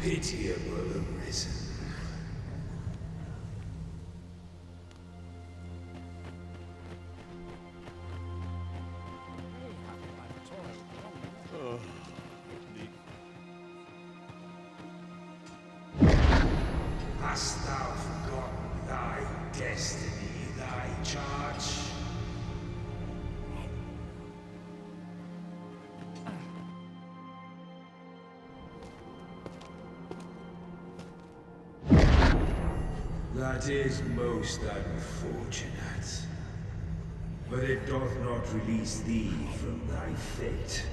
Pitiable Ryzen. Hast thou forgotten thy destiny, thy charge? That is most unfortunate. But it doth not release thee from thy fate.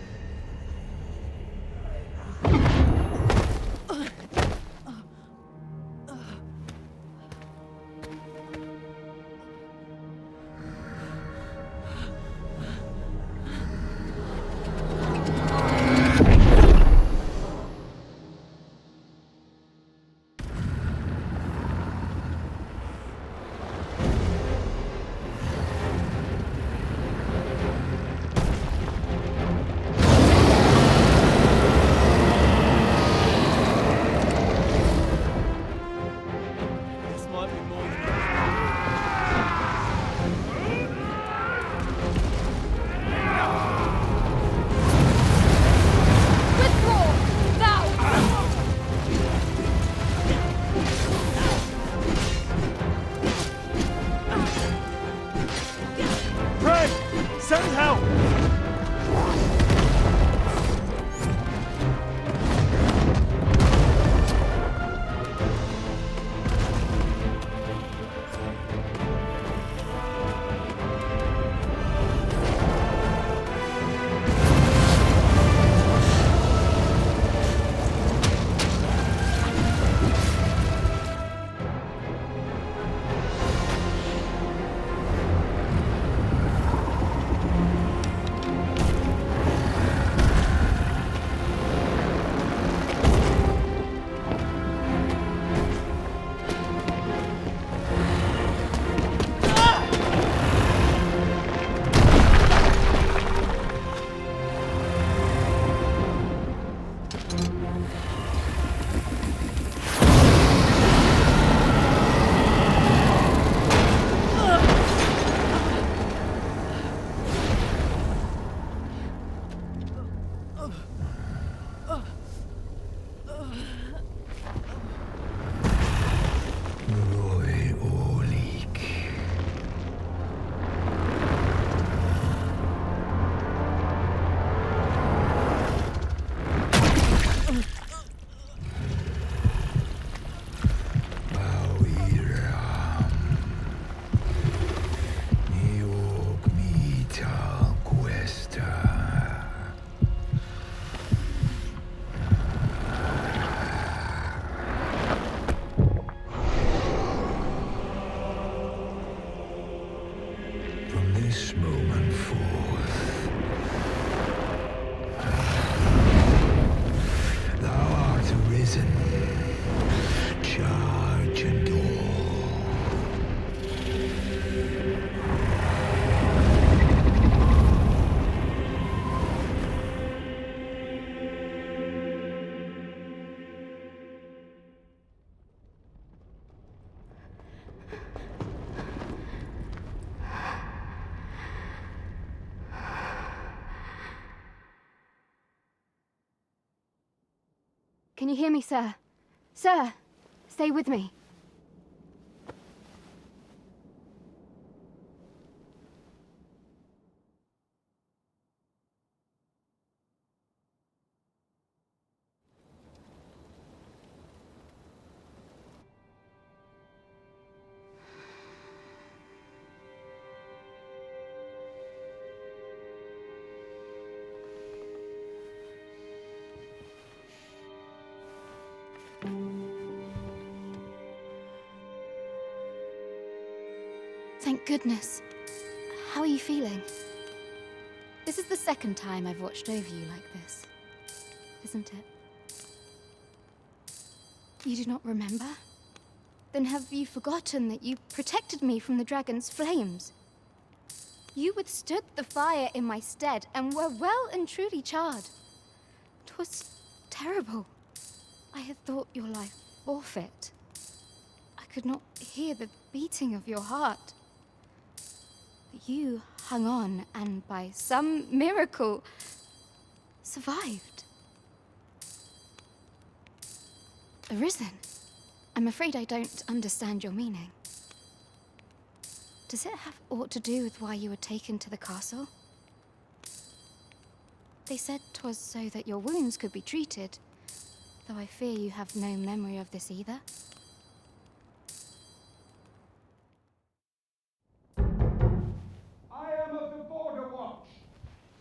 This moment forth, thou art arisen, charge and all. Can you hear me, sir? Sir, stay with me. Thank goodness. How are you feeling? This is the second time I've watched over you like this, isn't it? You do not remember? Then have you forgotten that you protected me from the dragon's flames? You withstood the fire in my stead and were well and truly charred. 'Twas terrible. I had thought your life forfeit. I could not hear the beating of your heart. But you hung on and by some miracle survived. Arisen? I'm afraid I don't understand your meaning. Does it have aught to do with why you were taken to the castle? They said 'twas so that your wounds could be treated, though I fear you have no memory of this either. I am of the Border Watch.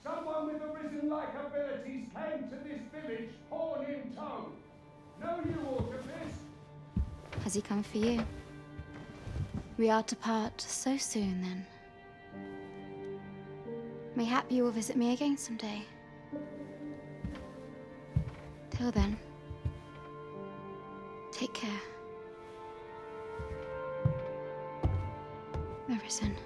Someone with Arisen-like abilities came to this village, horn in tow. Know you aught of this? Has he come for you? We are to part so soon, then. Mayhap you will visit me again someday. Till then, take care. Arisen.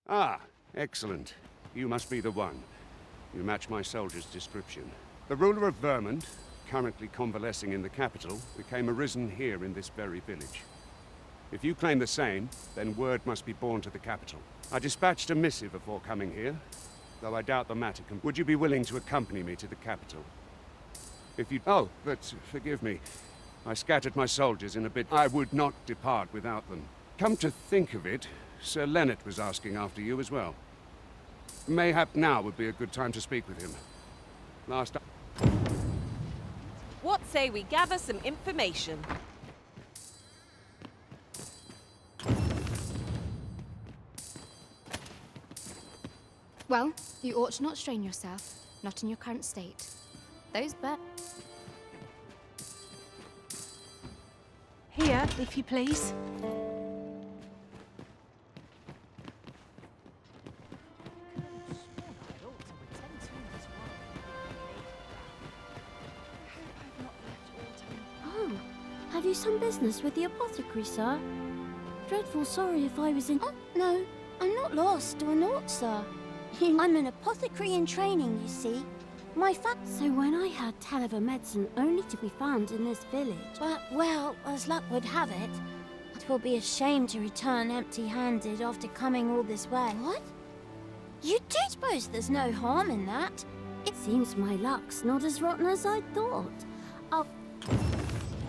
Ah, excellent. You must be the one. You match my soldier's description. The ruler of Vermont, currently convalescing in the capital, became arisen here in this very village. If you claim the same, then word must be borne to the capital. I dispatched a missive before coming here, though I doubt the matter can... Would you be willing to accompany me to the capital? If you... Oh, but forgive me. I scattered my soldiers in a bit. I would not depart without them. Come to think of it, Sir Leonard was asking after you as well. Mayhap now would be a good time to speak with him. What say we gather some information? Well, you ought to not strain yourself, not in your current state. Those Here, if you please. Have you some business with the apothecary, sir? Dreadful sorry if I was in... Oh, no. I'm not lost or naught, sir. I'm an apothecary in training, you see. So when I heard tell of a medicine only to be found in this village... Well, as luck would have it, it will be a shame to return empty-handed after coming all this way. What? You do suppose there's no harm in that? It seems my luck's not as rotten as I thought.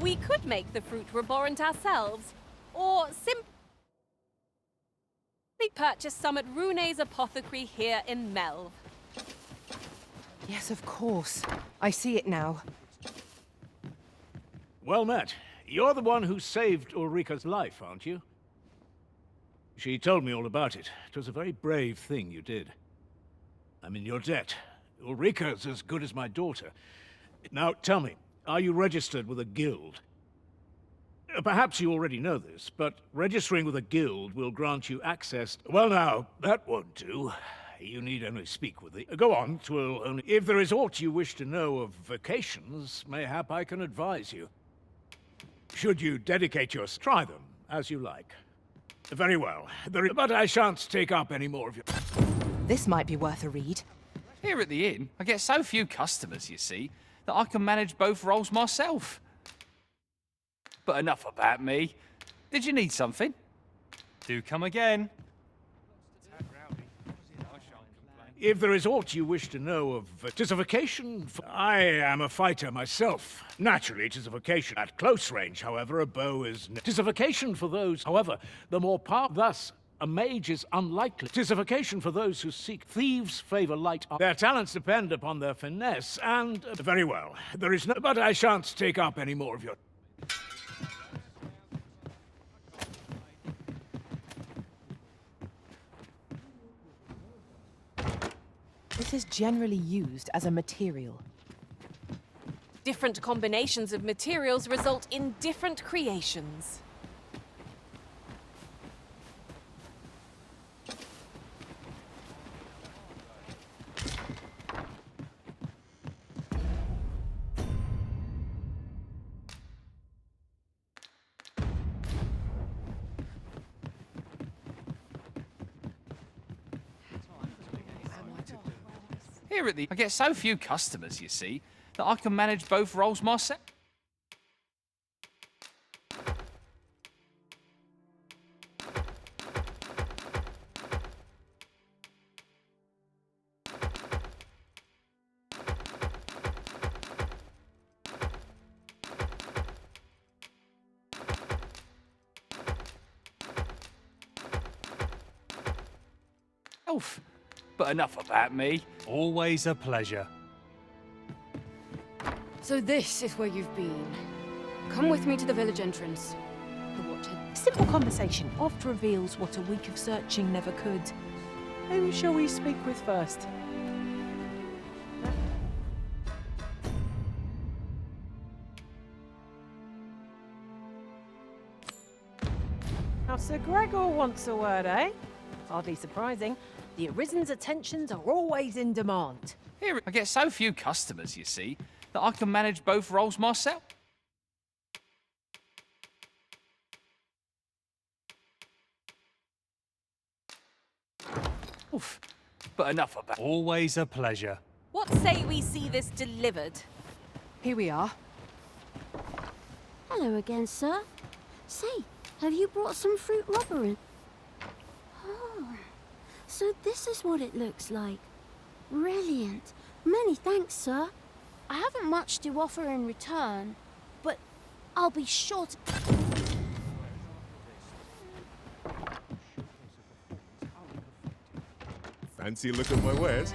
We could make the fruit reborrent ourselves, or simply purchase some at Rune's apothecary here in Melv. Yes, of course. I see it now. Well met. You're the one who saved Ulrika's life, aren't you? She told me all about it. It was a very brave thing you did. I'm in your debt. Ulrika's as good as my daughter. Now, tell me, are you registered with a guild? Perhaps you already know this, but registering with a guild will grant you access... Well now, that won't do. You need only speak with the... Go on, 'twill only... If there is aught you wish to know of vacations, mayhap I can advise you. Should you dedicate your... Try them, as you like. Very well. But I shan't take up any more of your... This might be worth a read. Here at the inn, I get so few customers, you see, that I can manage both roles myself. But enough about me. Did you need something? Do come again. If there is aught you wish to know of... 'Tis a vacation... I am a fighter myself. Naturally, 'tis a vacation. At close range, however, a bow is... 'Tis a vacation for those... However, the more powerful... Thus, a mage is unlikely. 'Tis a vacation for those who seek... Thieves favor light... Their talents depend upon their finesse, and... Very well. There is no... But I shan't take up any more of your... This is generally used as a material. Different combinations of materials result in different creations. Here at the... I get so few customers, you see, that I can manage both roles myself. But enough about me. Always a pleasure. So this is where you've been. Come with me to the village entrance. The Watcher. Simple conversation oft reveals what a week of searching never could. Whom shall we speak with first? Now, Sir Gregor wants a word, eh? Hardly surprising. The Arisen's attentions are always in demand. Here, I get so few customers, you see, that I can manage both roles myself. Oof. But enough about... Always a pleasure. What say we see this delivered? Here we are. Hello again, sir. Say, have you brought some fruit rubber in? Oh, so this is what it looks like. Brilliant. Many thanks, sir. I haven't much to offer in return, but I'll be sure to... Fancy a look at my wares?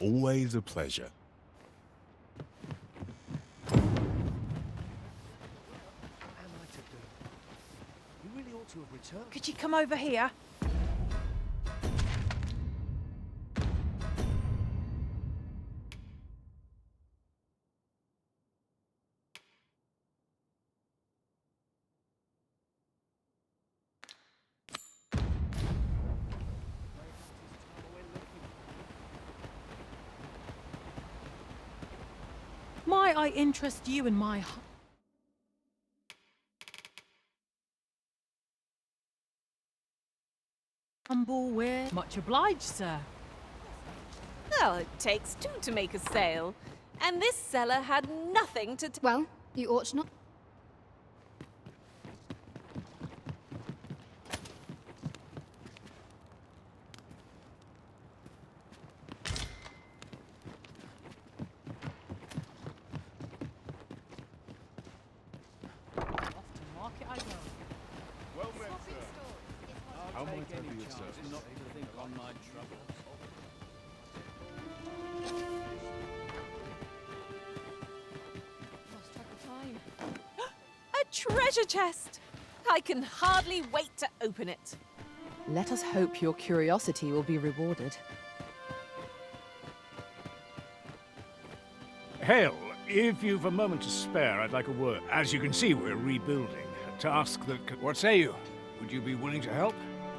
Always a pleasure. Could you come over here? Might I interest you in my... humble ware? Much obliged, sir. Well, it takes two to make a sale. And this seller had nothing to... Well, you ought not. How might I be of service? Not to think on my troubles. Lost track of time. A treasure chest! I can hardly wait to open it. Let us hope your curiosity will be rewarded. Hail, if you've a moment to spare, I'd like a word. As you can see, we're rebuilding. A task that... What say you? Would you be willing to help?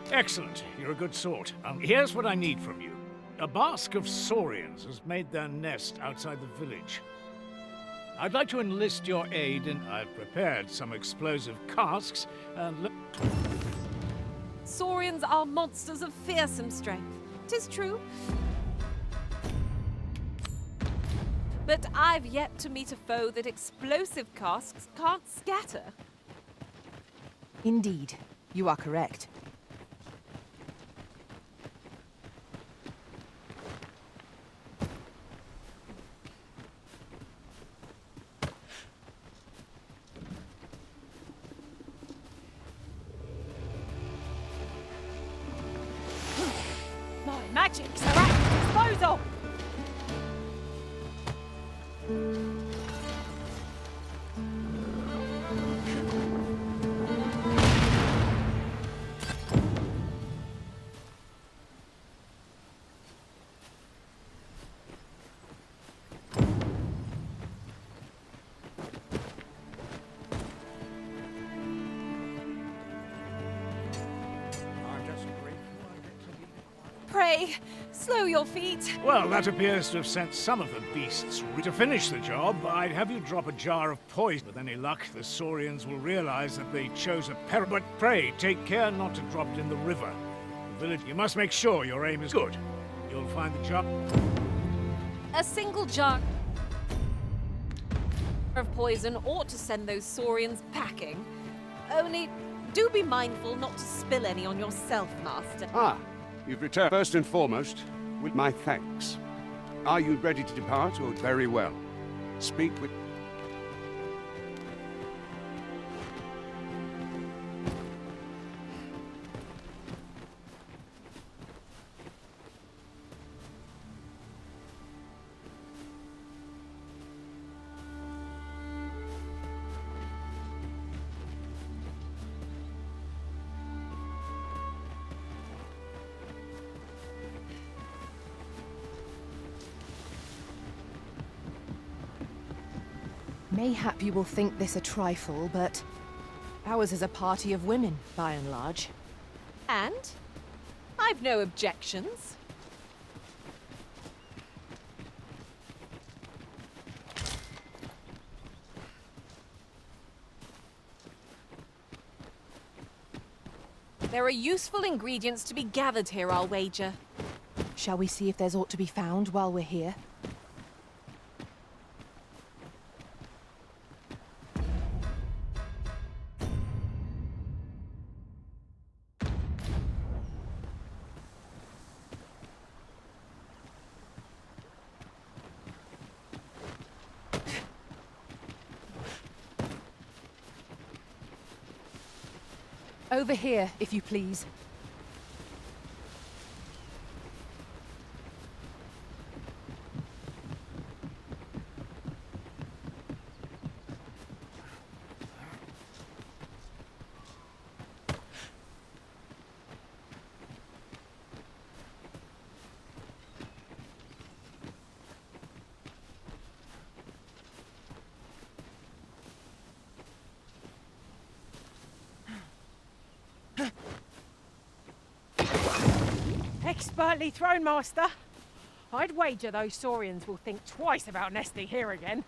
Excellent. You're a good sort. Here's what I need from you. A bask of saurians has made their nest outside the village. I'd like to enlist your aid, and I've prepared some explosive casks and... Saurians are monsters of fearsome strength. 'Tis true. But I've yet to meet a foe that explosive casks can't scatter. Indeed, you are correct. My magics are at your disposal! Pray way. Slow your feet. Well, that appears to have sent some of the beasts. To finish the job, I'd have you drop a jar of poison. With any luck, the Saurians will realize that they chose a peril. But pray, take care not to drop it in the river. The village, you must make sure your aim is good. You'll find the jar. A single jar of poison ought to send those Saurians packing. Only, do be mindful not to spill any on yourself, Master. Ah, you've returned. First and foremost, with my thanks. Are you ready to depart, or very well? Speak with... Mayhap you will think this a trifle, but ours is a party of women, by and large. And? I've no objections. There are useful ingredients to be gathered here, I'll wager. Shall we see if there's aught to be found while we're here? Over here, if you please. Expertly thrown, Master. I'd wager those Saurians will think twice about nesting here again.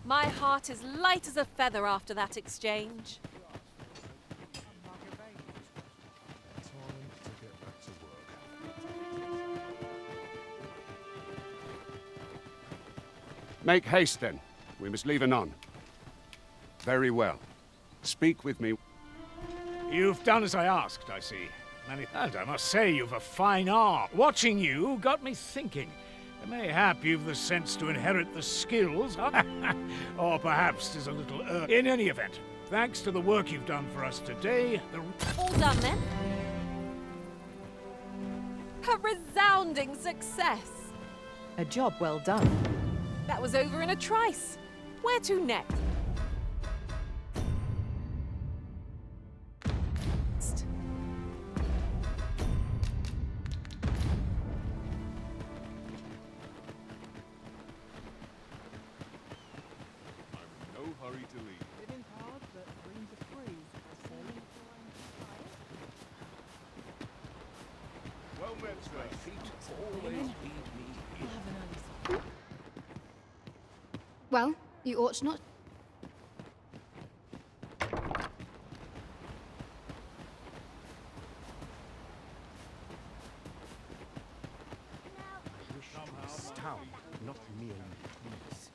My heart is light as a feather after that exchange. Make haste, then. We must leave anon. Very well. Speak with me. You've done as I asked, I see. And I must say you've a fine arm. Watching you got me thinking. Mayhap you've the sense to inherit the skills, or perhaps 'tis a little early. In any event, thanks to the work you've done for us today, All done, then? A resounding success. A job well done. That was over in a trice. Where to next? Well, you ought not. Town, not merely peace.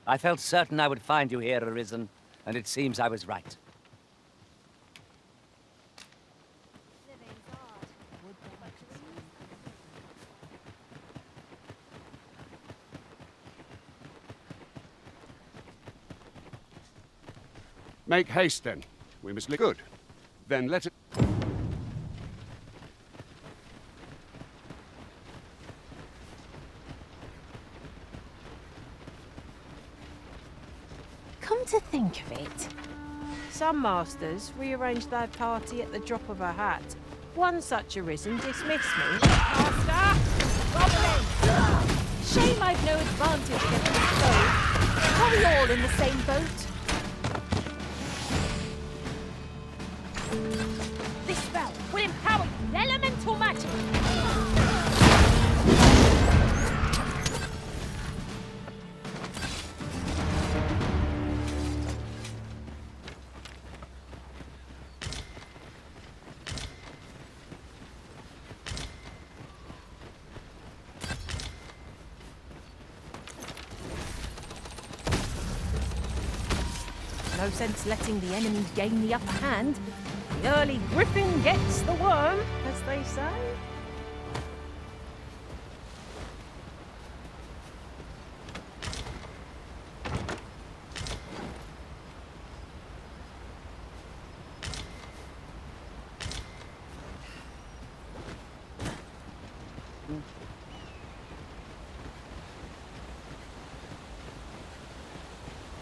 I felt certain I would find you here, Arisen, and it seems I was right. Make haste, then. We must live good. Then let it... Come to think of it, some masters rearrange their party at the drop of a hat. One such Arisen dismissed me. Master! Goblin! Shame I've no advantage against this foe. Are we all in the same boat? This spell will empower you with elemental magic. No sense letting the enemy gain the upper hand. The early griffin gets the worm, as they say.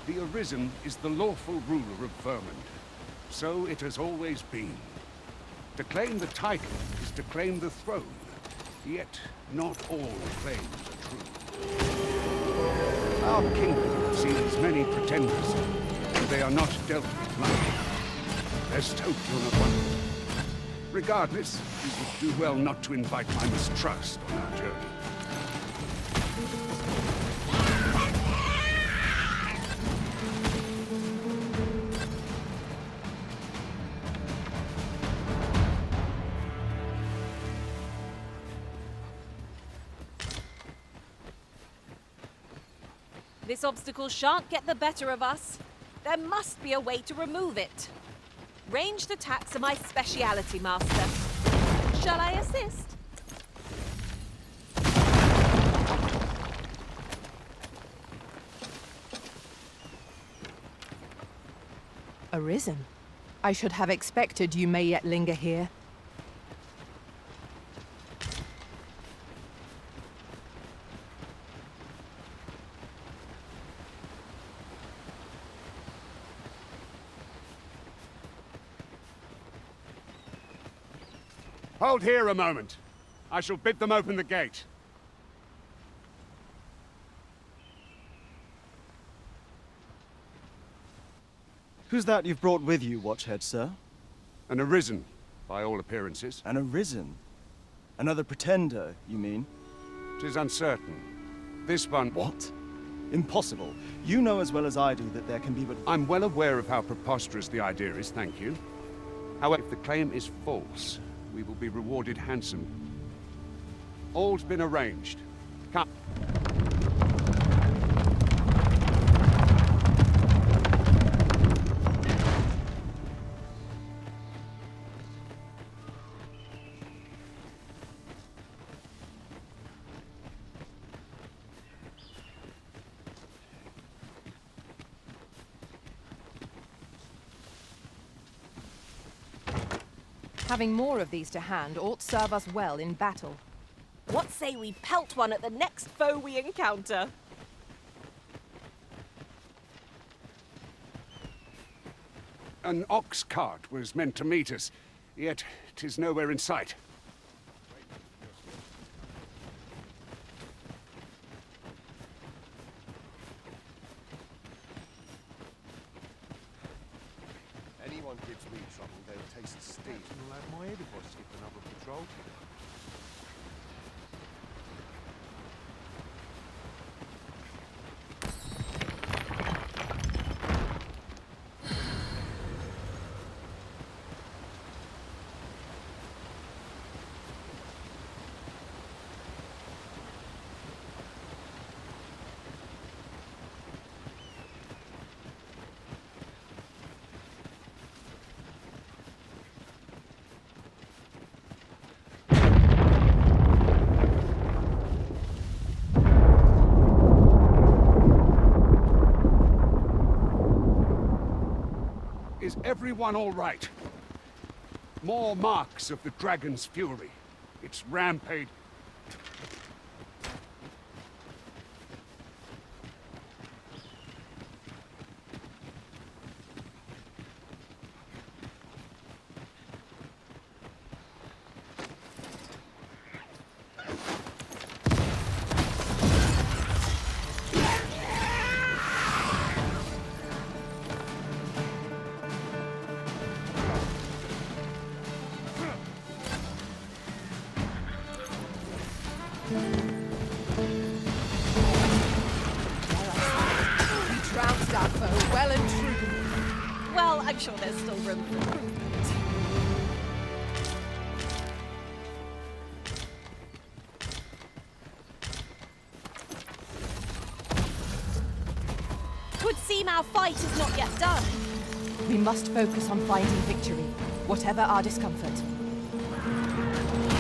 The Arisen is the lawful ruler of Vermund. So it has always been. To claim the title is to claim the throne. Yet, not all claims are true. Our kingdom sees many pretenders, and they are not dealt with lightly. Lest hope you're not one of them. Regardless, you would do well not to invite my mistrust on our journey. This obstacle shan't get the better of us. There must be a way to remove it. Ranged attacks are my speciality, Master. Shall I assist? Arisen. I should have expected you may yet linger here. Hold here a moment. I shall bid them open the gate. Who's that you've brought with you, Watchhead, sir? An Arisen, by all appearances. An Arisen? Another pretender, you mean? 'Tis uncertain. This one... What? Impossible. You know as well as I do that there can be but... I'm well aware of how preposterous the idea is, thank you. However, if the claim is false, we will be rewarded handsomely. All's been arranged. Come. Having more of these to hand ought serve us well in battle. What say we pelt one at the next foe we encounter? An ox cart was meant to meet us, yet 'tis nowhere in sight. Anyone gives me trouble, they'll taste steam. I'll have my head if I skip another patrol. Is everyone all right? More marks of the dragon's fury. Its rampage. We trounced our foe well and truly. Well, I'm sure there's still room for improvement. Would seem our fight is not yet done. We must focus on finding victory, whatever our discomfort.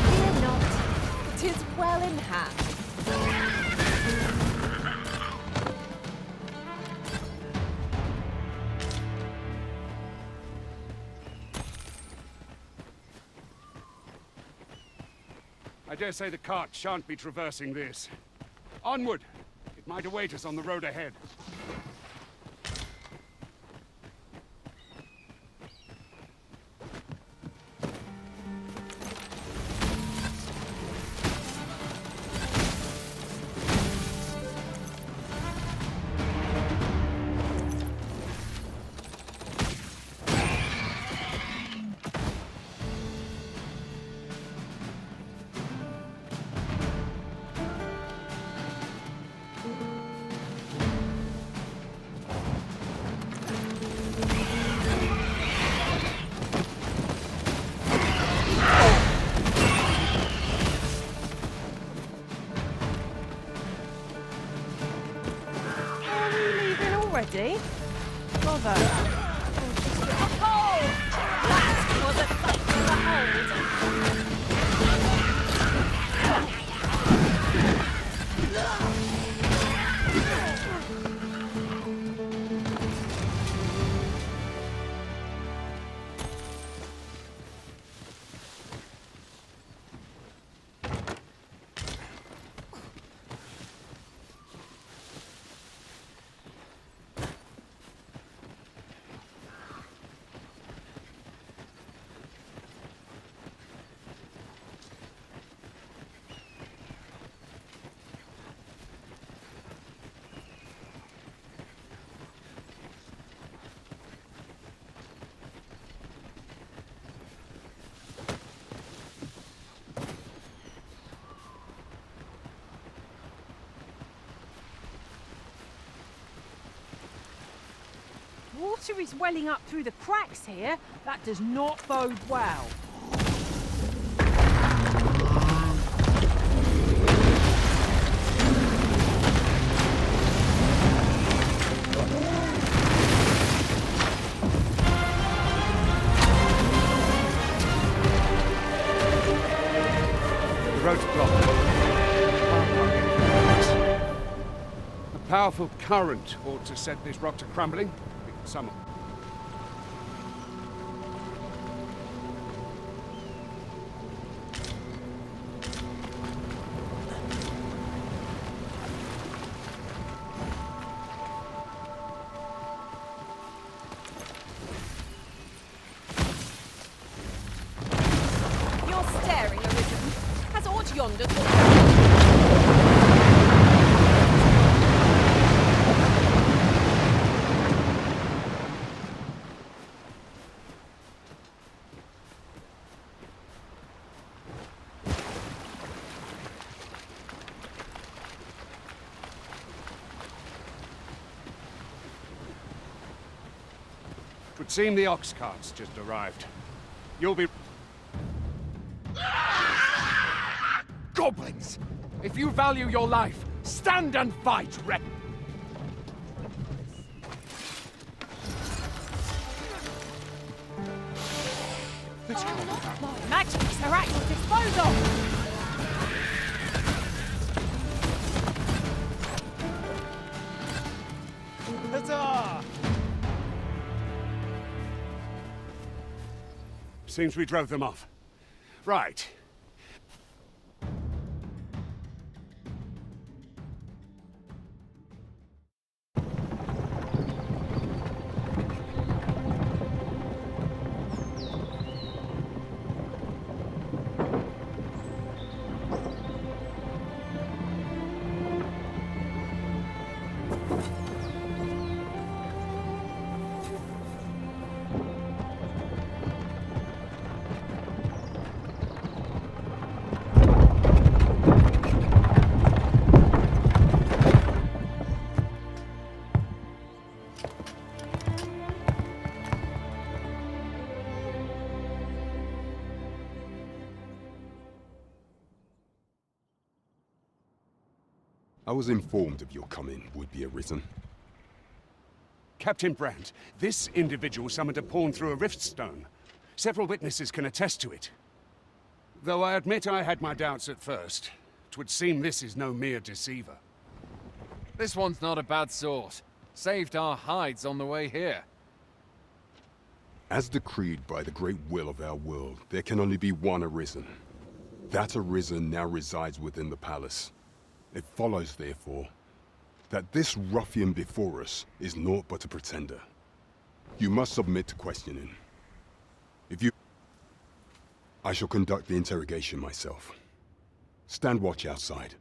Fear not. 'Tis well in hand. I dare say the cart shan't be traversing this. Onward! It might await us on the road ahead. Already? Bother. Oh! That was a sight to behold! Water is welling up through the cracks here. That does not bode well. The road's blocked. A powerful current ought to set this rock to crumbling. Some. You're staring, Arisen. Has aught yonder It would seem the ox cart's just arrived. You'll be... Goblins! If you value your life, stand and fight, Red. Let's go. My magics are at your disposal! Huzzah! Seems we drove them off. Right. I was informed of your coming, would-be Arisen. Captain Brandt, this individual summoned a pawn through a rift stone. Several witnesses can attest to it. Though I admit I had my doubts at first. 'Twould seem this is no mere deceiver. This one's not a bad sort. Saved our hides on the way here. As decreed by the great will of our world, there can only be one Arisen. That Arisen now resides within the palace. It follows, therefore, that this ruffian before us is naught but a pretender. You must submit to questioning. If you... I shall conduct the interrogation myself. Stand watch outside.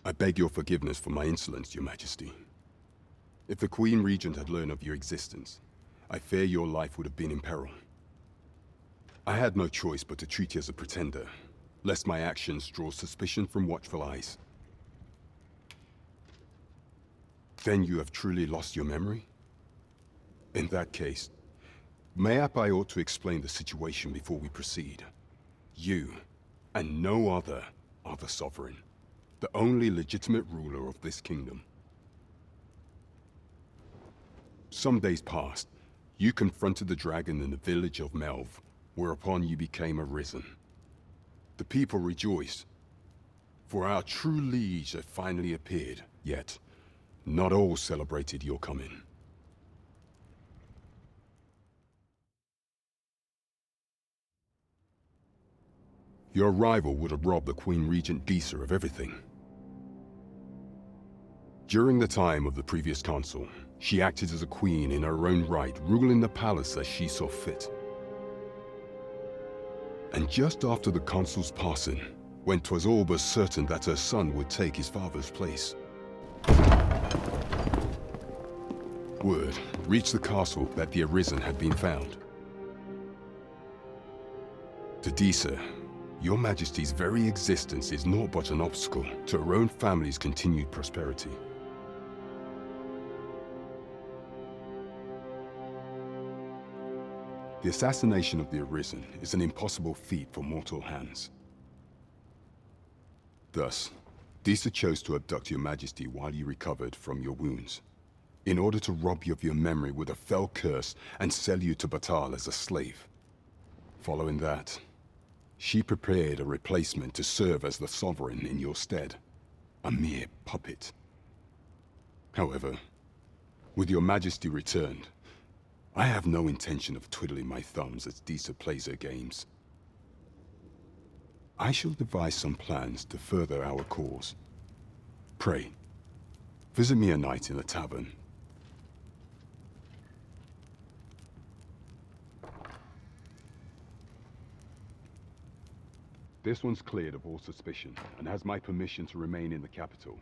I beg your forgiveness for my insolence, Your Majesty. If the Queen Regent had learned of your existence, I fear your life would have been in peril. I had no choice but to treat you as a pretender, lest my actions draw suspicion from watchful eyes. Then you have truly lost your memory? In that case, mayhap I ought to explain the situation before we proceed. You, and no other, are the Sovereign, the only legitimate ruler of this kingdom. Some days past, you confronted the dragon in the village of Melv, whereupon you became Arisen. The people rejoiced, for our true liege had finally appeared, yet not all celebrated your coming. Your arrival would have robbed the Queen Regent Disa of everything. During the time of the previous consul, she acted as a queen in her own right, ruling the palace as she saw fit. And just after the consul's passing, when 'twas all but certain that her son would take his father's place, word reached the castle that the Arisen had been found. To Disa, Your Majesty's very existence is naught but an obstacle to her own family's continued prosperity. The assassination of the Arisen is an impossible feat for mortal hands. Thus, Disa chose to abduct Your Majesty while you recovered from your wounds, in order to rob you of your memory with a fell curse and sell you to Batal as a slave. Following that, she prepared a replacement to serve as the Sovereign in your stead, a mere puppet. However, with Your Majesty returned, I have no intention of twiddling my thumbs as Disa plays her games. I shall devise some plans to further our cause. Pray, visit me a night in the tavern. This one's cleared of all suspicion and has my permission to remain in the capital.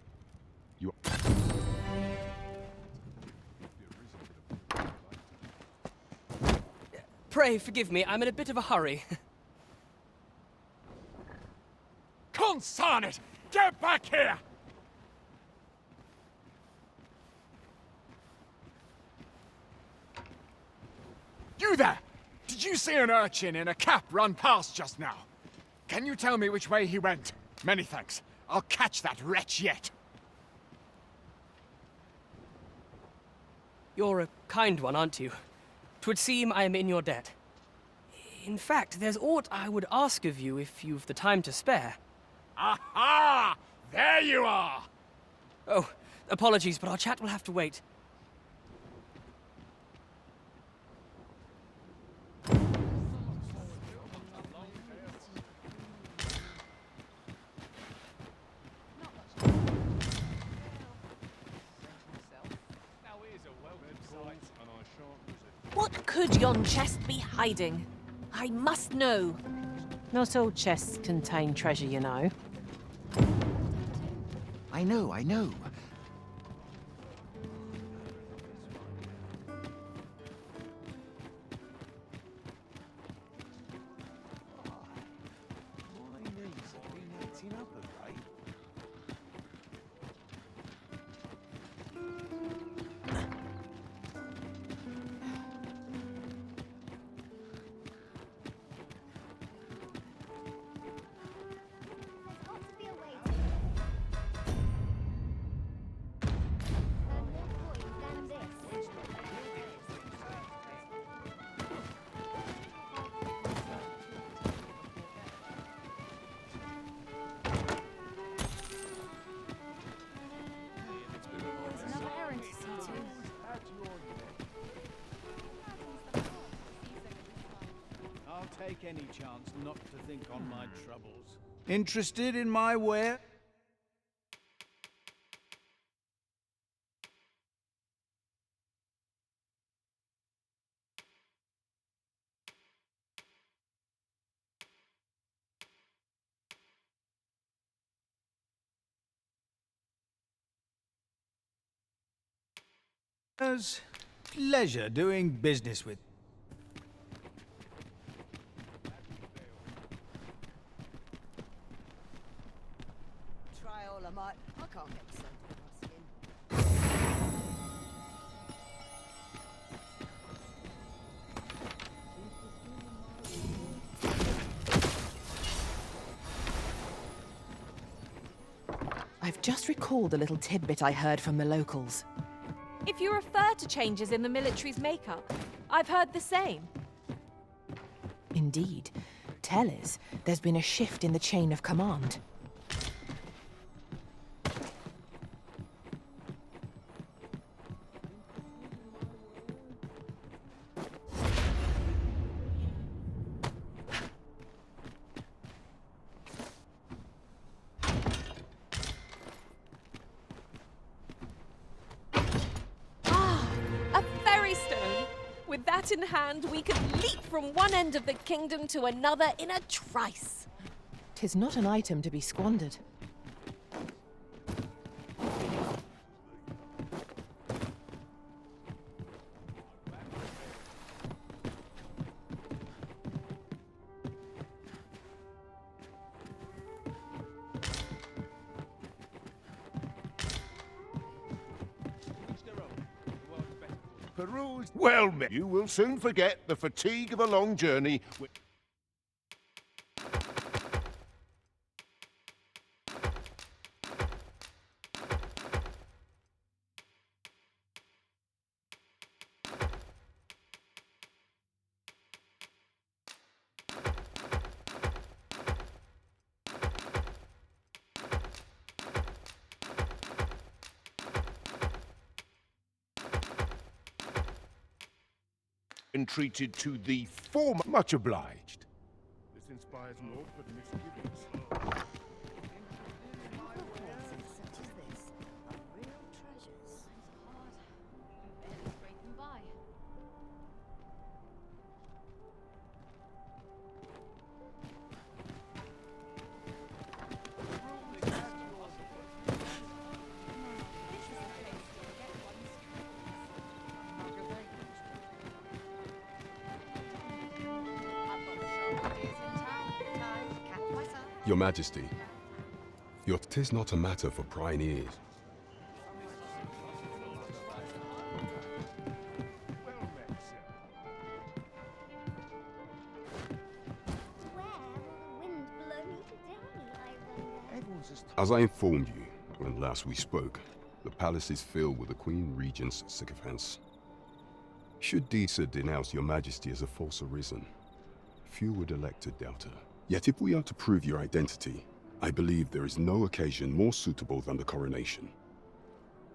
You... Pray forgive me, I'm in a bit of a hurry. Consign it! Get back here! You there! Did you see an urchin in a cap run past just now? Can you tell me which way he went? Many thanks. I'll catch that wretch yet. You're a kind one, aren't you? 'Twould seem I am in your debt. In fact, there's aught I would ask of you if you've the time to spare. Aha! There you are! Oh, apologies, but our chat will have to wait. What could yon chest be hiding? I must know. Not all chests contain treasure, you know. I know. take any chance not to think on my troubles. Interested in my ware? Pleasure doing business with. Try all I might. I can't get the scent of my skin. I've just recalled a little tidbit I heard from the locals. If you refer to changes in the military's makeup, I've heard the same. Indeed. Tell us, there's been a shift in the chain of command. With that in hand, we could leap from one end of the kingdom to another in a trice. 'Tis not an item to be squandered. Peruse well, you will soon forget the fatigue of a long journey. Entreated to the former. Much obliged. This inspires naught but misgivings. Such as this are real treasures. Hard. Barely scraping by. Your Majesty, tis not a matter for prying ears. As I informed you when last we spoke, the palace is filled with the Queen Regent's sycophants. Should Disa denounce your Majesty as a false arisen, few would elect to doubt her. Yet if we are to prove your identity, I believe there is no occasion more suitable than the coronation.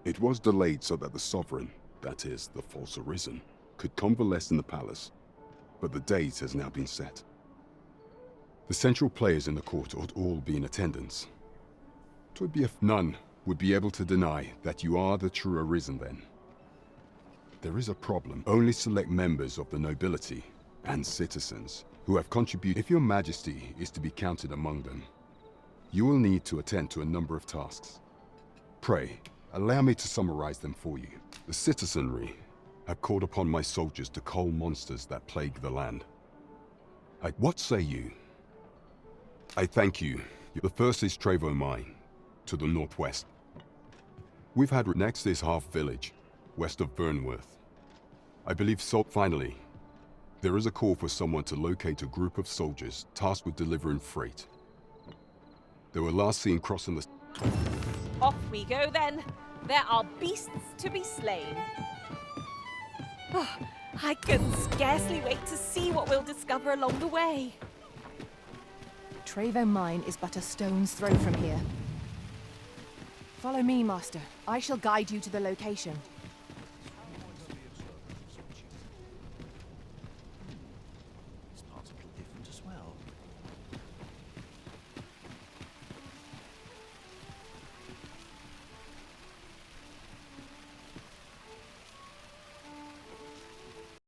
It was delayed so that the sovereign, that is, the false arisen, could convalesce in the palace, but the date has now been set. The central players in the court ought all be in attendance. 'Twould be if none would be able to deny that you are the true arisen then. There is a problem. Only select members of the nobility and citizens who have contributed. If your Majesty is to be counted among them, you will need to attend to a number of tasks. Pray, allow me to summarize them for you. The citizenry have called upon my soldiers to cull monsters that plague the land. What say you? I thank you. The first is Trevo Mine, to the northwest. We've had next is Half Village, west of Burnworth. I believe finally, there is a call for someone to locate a group of soldiers tasked with delivering freight. They were last seen crossing the... Off we go then. There are beasts to be slain. Oh, I can scarcely wait to see what we'll discover along the way. Trevo Mine is but a stone's throw from here. Follow me, Master. I shall guide you to the location.